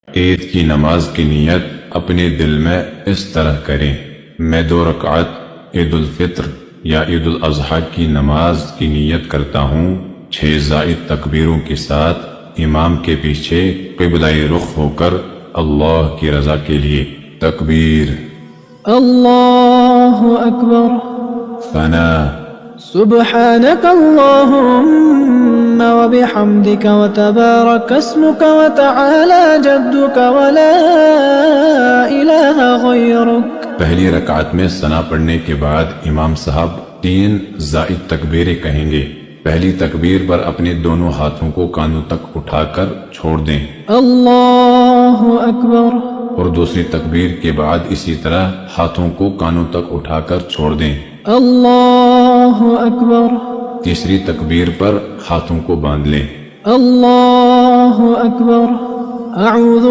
عید کی نماز کی نیت اپنے دل میں اس طرح کریں: میں 2 رکعت عید الفطر یا عید الاضحیٰ کی نماز کی نیت کرتا ہوں 6 زائد تکبیروں کے ساتھ امام کے پیچھے قبلہ رخ ہو کر اللہ کی رضا کے لیے۔ تکبیر، اللہ اکبر، ثنا، سبحانك اللهم وبحمدك وتبارك اسمك وتعالى جدك ولا إله غيرك۔ پہلی رکعت میں ثنا پڑھنے کے بعد امام صاحب 3 زائد تکبیریں کہیں گے۔ پہلی تکبیر پر اپنے دونوں ہاتھوں کو کانوں تک اٹھا کر چھوڑ دیں، اللہ اکبر، اور دوسری تکبیر کے بعد اسی طرح ہاتھوں کو کانوں تک اٹھا کر چھوڑ دیں۔ اللہ اکبر، تیسری تکبیر پر ہاتھوں کو باندھ لیں۔ اللہ اکبر، اعوذ